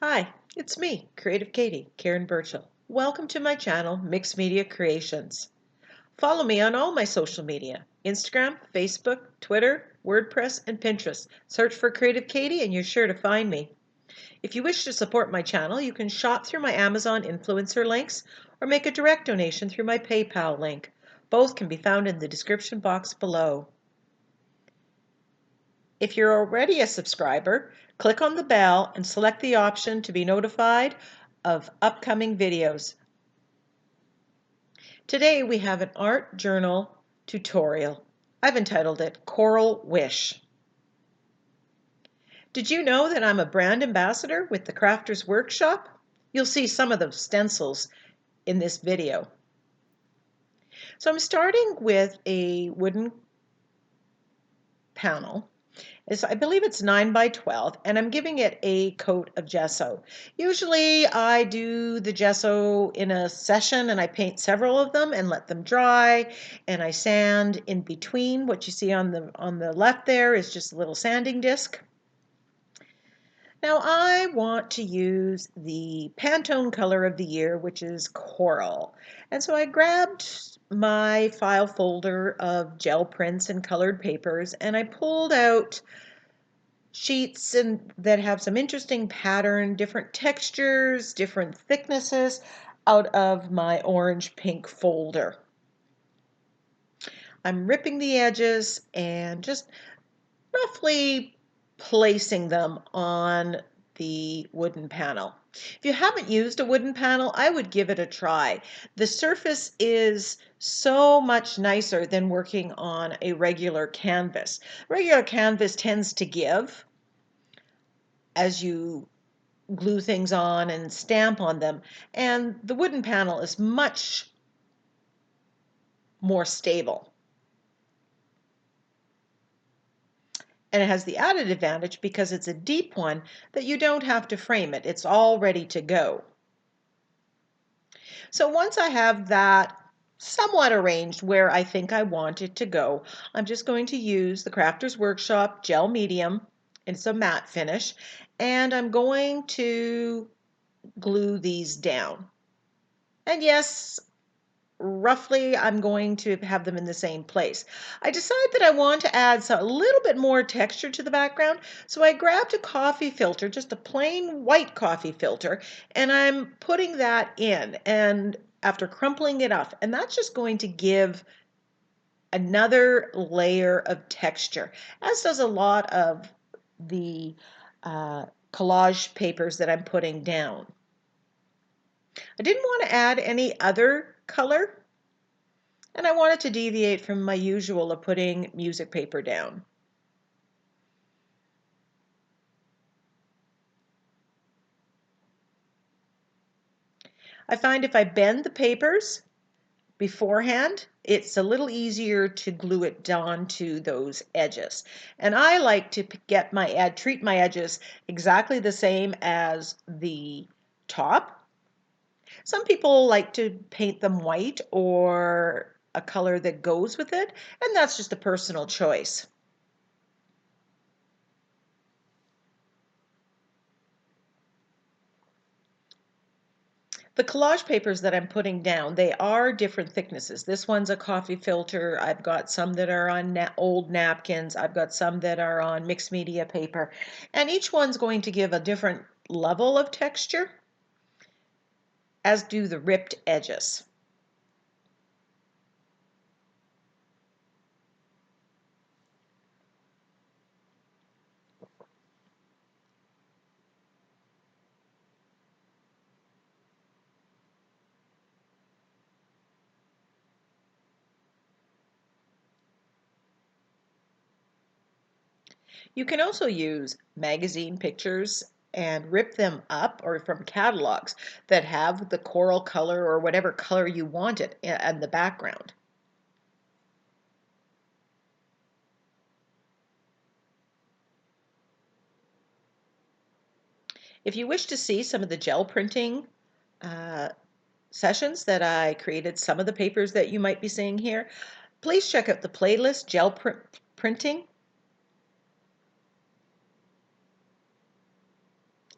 Hi, it's me, Creative Katie, Karen Burchill. Welcome to my channel, Mixed Media Creations. Follow me on all my social media, Instagram, Facebook, Twitter, WordPress, and Pinterest. Search for Creative Katie and you're sure to find me. If you wish to support my channel, you can shop through my Amazon influencer links or make a direct donation through my PayPal link. Both can be found in the description box below. If you're already a subscriber, click on the bell and select the option to be notified of upcoming videos. Today we have an art journal tutorial. I've entitled it Coral Wish. Did you know that I'm a brand ambassador with the Crafters Workshop? You'll see some of the stencils in this video. So I'm starting with a wooden panel. I believe it's 9 by 12, and I'm giving it a coat of gesso. Usually I do the gesso in a session and I paint several of them and let them dry, and I sand in between. What you see on the left there is just a little sanding disc. Now I want to use the Pantone color of the year, which is coral. And so I grabbed my file folder of gel prints and colored papers, and I pulled out sheets that have some interesting pattern, different textures, different thicknesses out of my orange pink folder. I'm ripping the edges and just roughly placing them on the wooden panel. If you haven't used a wooden panel, I would give it a try. The surface is so much nicer than working on a regular canvas. Regular canvas tends to give as you glue things on and stamp on them, and the wooden panel is much more stable. And it has the added advantage, because it's a deep one, that you don't have to frame it. It's all ready to go. So once I have that somewhat arranged where I think I want it to go, I'm just going to use the Crafters Workshop Gel Medium. It's a matte finish, and I'm going to glue these down. And yes, roughly I'm going to have them in the same place. I decide that I want to add a little bit more texture to the background, so I grabbed a coffee filter, just a plain white coffee filter, and I'm putting that in, and after crumpling it up, and that's just going to give another layer of texture, as does a lot of the collage papers that I'm putting down. I didn't want to add any other color, and I wanted to deviate from my usual of putting music paper down. I find if I bend the papers beforehand, it's a little easier to glue it down to those edges. And I like to treat my edges exactly the same as the top. Some people like to paint them white or a color that goes with it, and that's just a personal choice. The collage papers that I'm putting down, they are different thicknesses. This one's a coffee filter. I've got some that are on old napkins. I've got some that are on mixed media paper. And each one's going to give a different level of texture, as do the ripped edges. You can also use magazine pictures and rip them up, or from catalogs that have the coral color or whatever color you want it in the background. If you wish to see some of the gel printing uh, sessions that I created, some of the papers that you might be seeing here, please check out the playlist Gel Printing.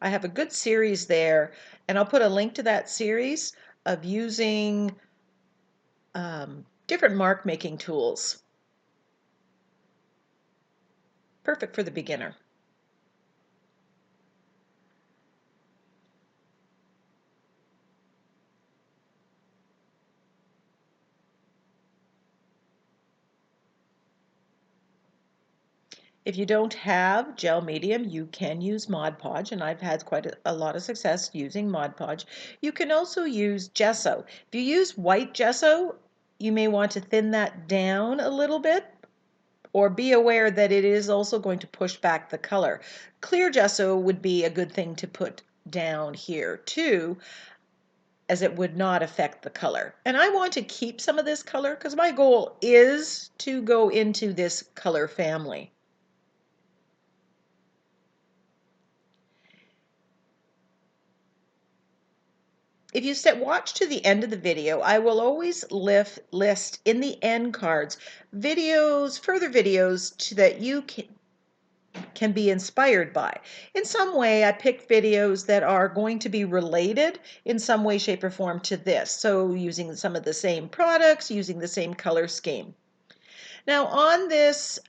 I have a good series there, and I'll put a link to that series of using different mark making tools. Perfect for the beginner. If you don't have gel medium, you can use Mod Podge, and I've had quite a lot of success using Mod Podge. You can also use gesso. If you use white gesso, you may want to thin that down a little bit, or be aware that it is also going to push back the color. Clear gesso would be a good thing to put down here too, as it would not affect the color. And I want to keep some of this color because my goal is to go into this color family. If you watch to the end of the video, I will always list in the end cards further videos that you can be inspired by. In some way, I picked videos that are going to be related in some way, shape, or form to this. So using some of the same products, using the same color scheme. Now on this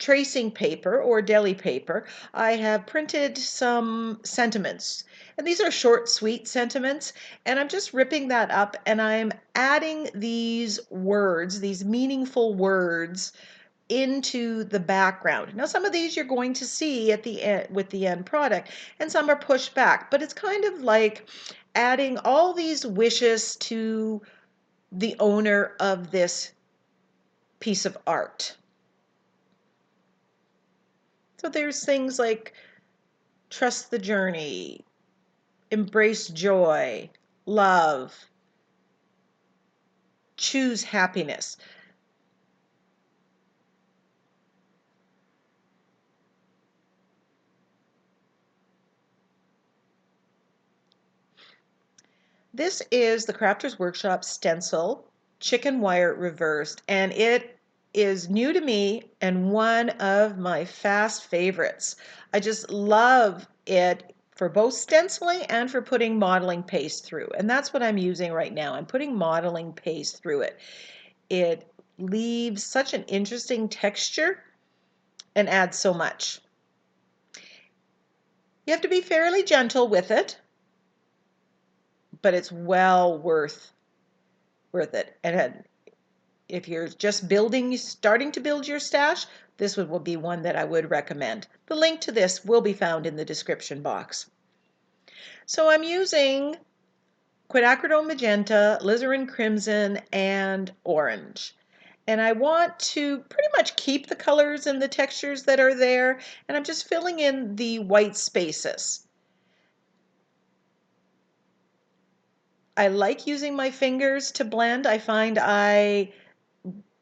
tracing paper or deli paper, I have printed some sentiments. And these are short, sweet sentiments. And I'm just ripping that up and I'm adding these words, these meaningful words, into the background. Now some of these you're going to see at the end with the end product, and some are pushed back, but it's kind of like adding all these wishes to the owner of this piece of art. So there's things like trust the journey, embrace joy, love, choose happiness. This is the Crafters Workshop stencil, chicken wire reversed, and it is new to me and one of my fast favorites. I just love it for both stenciling and for putting modeling paste through. And that's what I'm using right now. I'm putting modeling paste through it. It leaves such an interesting texture and adds so much. You have to be fairly gentle with it, but it's well worth it. And if you're just starting to build your stash, this will be one that I would recommend. The link to this will be found in the description box. So I'm using quinacridone magenta, alizarin crimson, and orange. And I want to pretty much keep the colors and the textures that are there, and I'm just filling in the white spaces. I like using my fingers to blend. I find I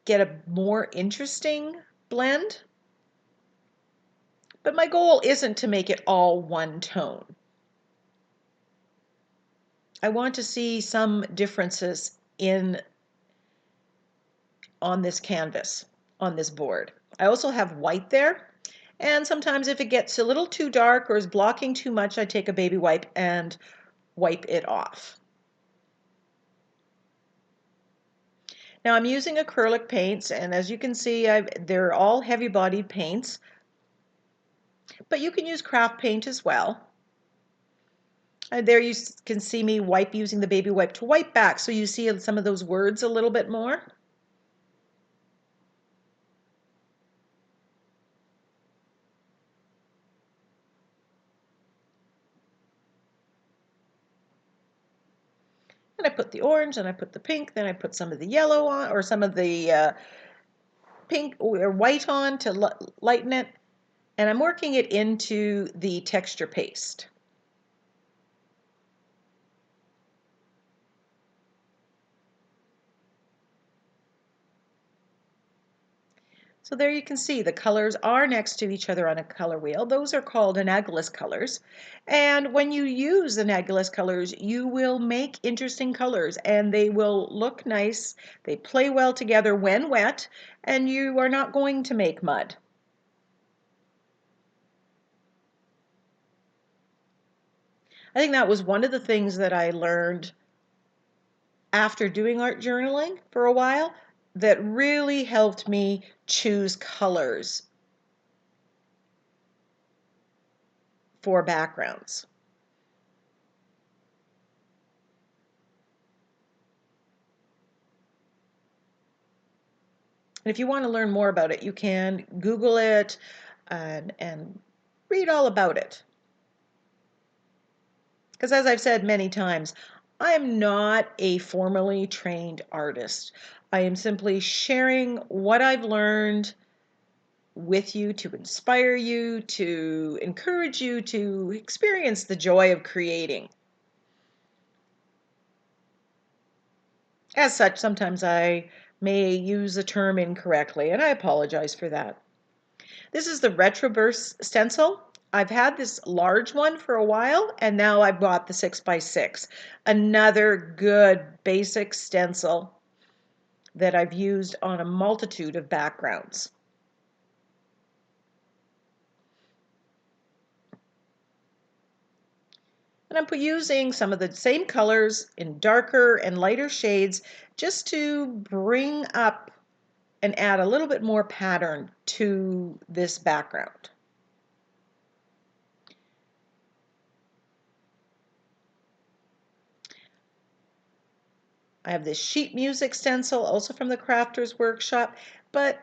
get a more interesting blend. But my goal isn't to make it all one tone. I want to see some differences on this canvas, on this board. I also have white there, and sometimes if it gets a little too dark or is blocking too much, I take a baby wipe and wipe it off. Now I'm using acrylic paints, and as you can see, they're all heavy-bodied paints, but you can use craft paint as well. There you can see me using the baby wipe to wipe back, so you see some of those words a little bit more. And I put the orange, and I put the pink, then I put some of the yellow on, or some of the pink or white on to lighten it. And I'm working it into the texture paste. So there you can see the colors are next to each other on a color wheel. Those are called Anaglyph colors. And when you use Anaglyph colors, you will make interesting colors and they will look nice. They play well together when wet, and you are not going to make mud. I think that was one of the things that I learned after doing art journaling for a while that really helped me choose colors for backgrounds. And if you want to learn more about it, you can Google it and read all about it. Because as I've said many times, I am not a formally trained artist. I am simply sharing what I've learned with you to inspire you, to encourage you to experience the joy of creating. As such, sometimes I may use a term incorrectly, and I apologize for that. This is the Retroburst stencil. I've had this large one for a while, and now I bought the 6x6. Another good basic stencil that I've used on a multitude of backgrounds. And I'm using some of the same colors in darker and lighter shades just to bring up and add a little bit more pattern to this background. I have this sheet music stencil, also from the Crafters Workshop, but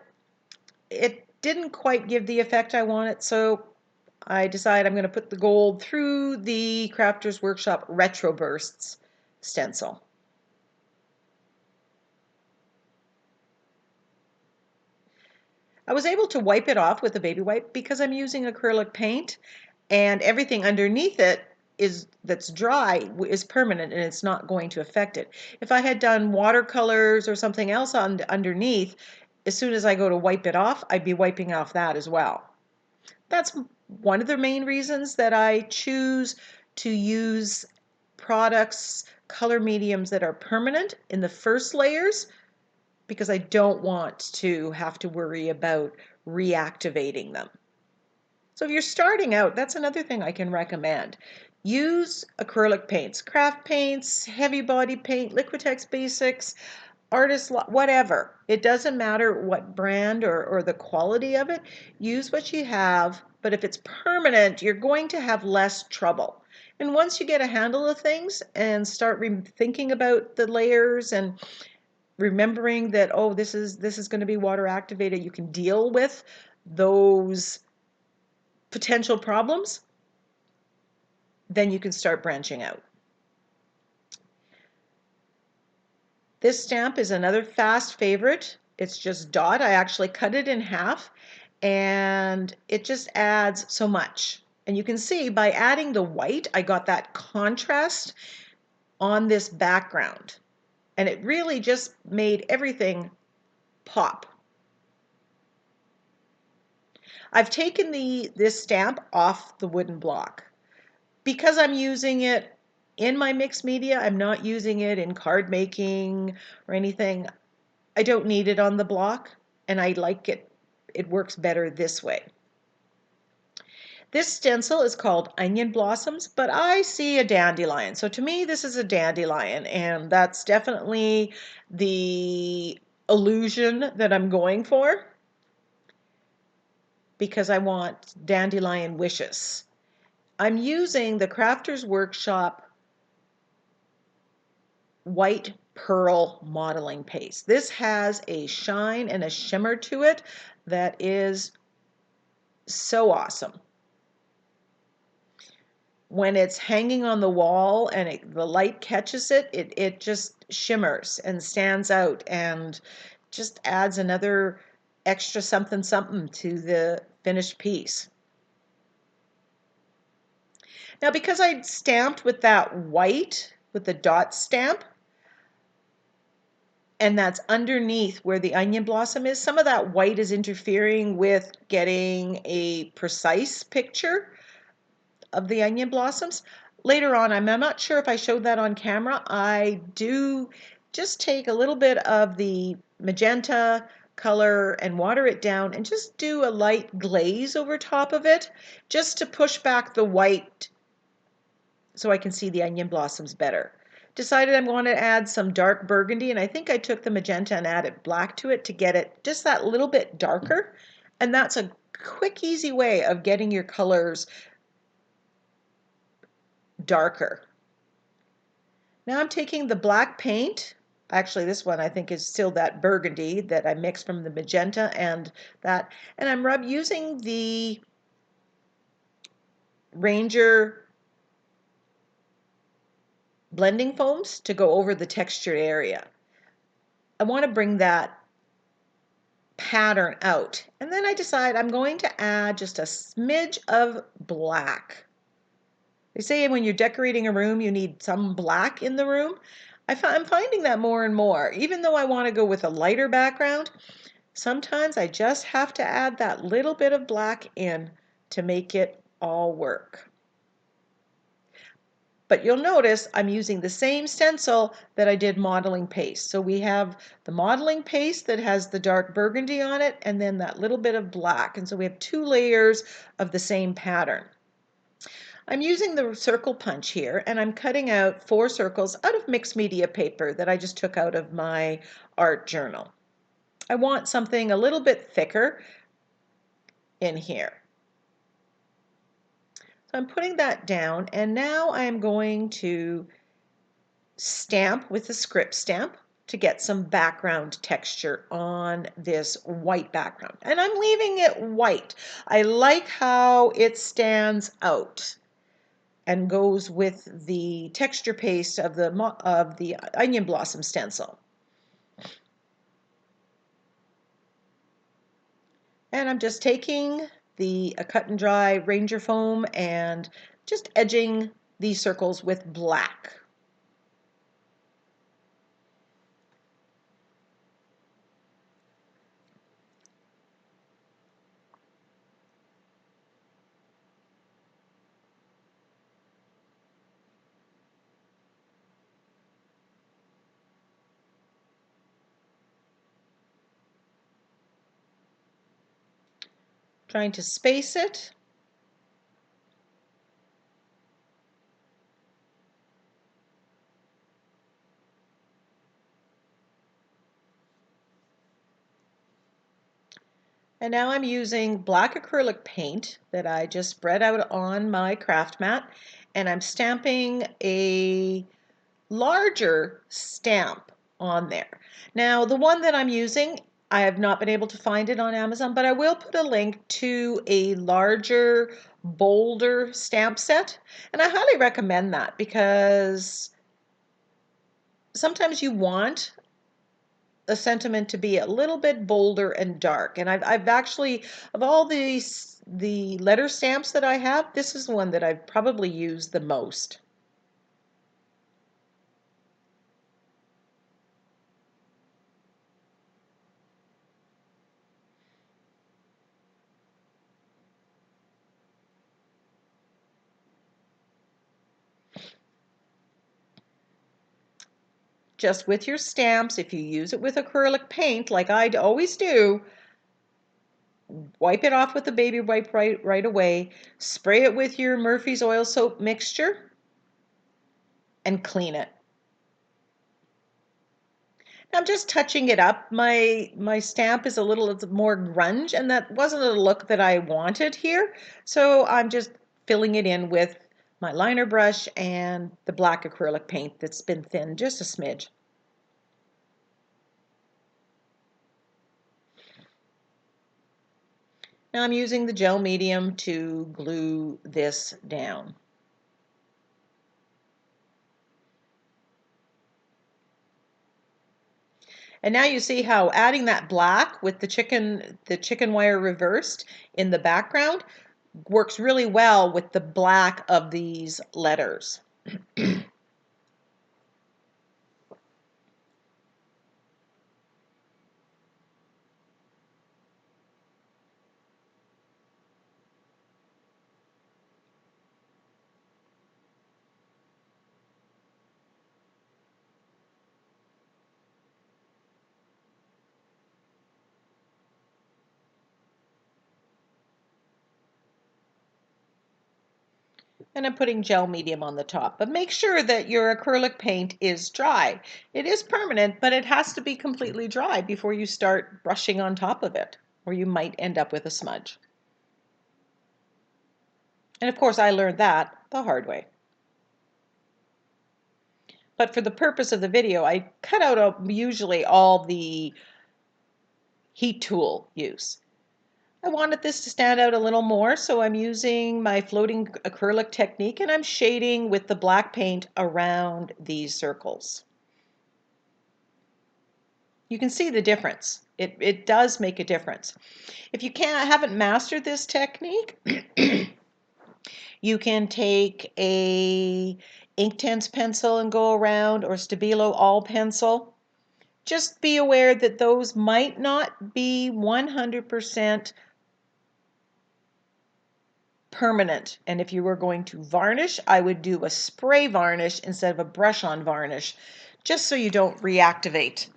it didn't quite give the effect I wanted, so I decided I'm going to put the gold through the Crafters Workshop Retro Bursts stencil. I was able to wipe it off with a baby wipe because I'm using acrylic paint, and everything underneath it that's dry is permanent and it's not going to affect it. If I had done watercolors or something else underneath, as soon as I go to wipe it off, I'd be wiping off that as well. That's one of the main reasons that I choose to use products, color mediums that are permanent in the first layers, because I don't want to have to worry about reactivating them. So if you're starting out, that's another thing I can recommend. Use acrylic paints, craft paints, heavy body paint, Liquitex Basics, Artist, whatever. It doesn't matter what brand or the quality of it. Use what you have, but if it's permanent, you're going to have less trouble. And once you get a handle of things and start thinking about the layers and remembering that, oh, this is going to be water activated, you can deal with those potential problems, then you can start branching out. This stamp is another fast favorite. It's just dot. I actually cut it in half, and it just adds so much. And you can see by adding the white, I got that contrast on this background. And it really just made everything pop. I've taken this stamp off the wooden block. Because I'm using it in my mixed media, I'm not using it in card making or anything. I don't need it on the block, and I like it. It works better this way. This stencil is called Onion Blossoms, but I see a dandelion. So to me, this is a dandelion, and that's definitely the illusion that I'm going for, because I want dandelion wishes. I'm using the Crafters Workshop white pearl modeling paste. This has a shine and a shimmer to it that is so awesome. When it's hanging on the wall and the light catches it, it just shimmers and stands out and just adds another extra something something to the finished piece. Now, because I stamped with that white, with the dot stamp, and that's underneath where the onion blossom is, some of that white is interfering with getting a precise picture of the onion blossoms. Later on, I'm not sure if I showed that on camera, I do just take a little bit of the magenta color and water it down and just do a light glaze over top of it, just to push back the white so I can see the onion blossoms better. Decided I'm going to add some dark burgundy, and I think I took the magenta and added black to it to get it just that little bit darker. And that's a quick, easy way of getting your colors darker. Now I'm taking the black paint. Actually, this one I think is still that burgundy that I mixed from the magenta and that. And I'm using the Ranger blending foams to go over the textured area. I want to bring that pattern out. And then I decide I'm going to add just a smidge of black. They say when you're decorating a room, you need some black in the room. I'm finding that more and more. Even though I want to go with a lighter background, sometimes I just have to add that little bit of black in to make it all work. But you'll notice I'm using the same stencil that I did modeling paste. So we have the modeling paste that has the dark burgundy on it and then that little bit of black. And so we have 2 layers of the same pattern. I'm using the circle punch here and I'm cutting out 4 circles out of mixed media paper that I just took out of my art journal. I want something a little bit thicker in here. So I'm putting that down and now I'm going to stamp with the script stamp to get some background texture on this white background. And I'm leaving it white. I like how it stands out and goes with the texture paste of the onion blossom stencil. And I'm just taking the cut and dry Ranger foam and just edging these circles with black. Trying to space it. And now I'm using black acrylic paint that I just spread out on my craft mat, and I'm stamping a larger stamp on there. Now, the one that I'm using, I have not been able to find it on Amazon, but I will put a link to a larger, bolder stamp set, and I highly recommend that because sometimes you want a sentiment to be a little bit bolder and dark. And I've actually, of all the letter stamps that I have, this is the one that I've probably used the most. Just with your stamps, if you use it with acrylic paint, like I always do, wipe it off with the baby wipe right away, spray it with your Murphy's oil soap mixture, and clean it. Now I'm just touching it up. My stamp is a little more grunge, and that wasn't a look that I wanted here. So I'm just filling it in with my liner brush and the black acrylic paint that's been thinned just a smidge. Now I'm using the gel medium to glue this down. And now you see how adding that black with the chicken wire reversed in the background works really well with the black of these letters. And I'm putting gel medium on the top. But make sure that your acrylic paint is dry. It is permanent, but it has to be completely dry before you start brushing on top of it, or you might end up with a smudge. And of course, I learned that the hard way. But for the purpose of the video, I cut out usually all the heat tool use. I wanted this to stand out a little more, so I'm using my floating acrylic technique and I'm shading with the black paint around these circles. You can see the difference. It does make a difference. If you haven't mastered this technique, you can take a Inktense pencil and go around, or Stabilo All pencil. Just be aware that those might not be 100% permanent. And if you were going to varnish, I would do a spray varnish instead of a brush-on varnish, just so you don't reactivate.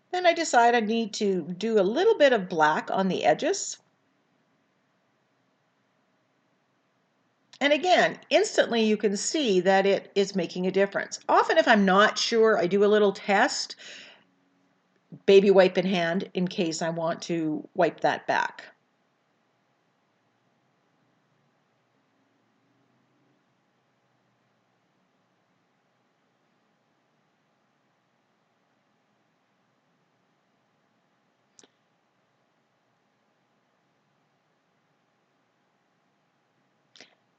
Then I decide I need to do a little bit of black on the edges. And again, instantly you can see that it is making a difference. Often if I'm not sure, I do a little test, baby wipe in hand, in case I want to wipe that back.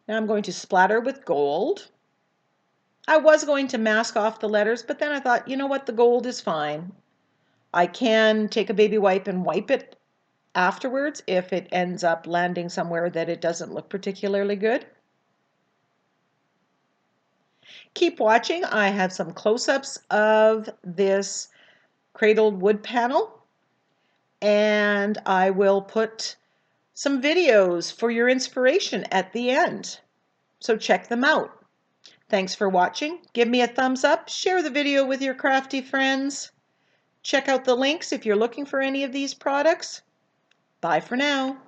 Now I'm going to splatter with gold. I was going to mask off the letters, but then I thought, you know what, the gold is fine. I can take a baby wipe and wipe it afterwards if it ends up landing somewhere that it doesn't look particularly good. Keep watching. I have some close-ups of this cradled wood panel, and I will put some videos for your inspiration at the end. So check them out. Thanks for watching. Give me a thumbs up, share the video with your crafty friends. Check out the links if you're looking for any of these products. Bye for now.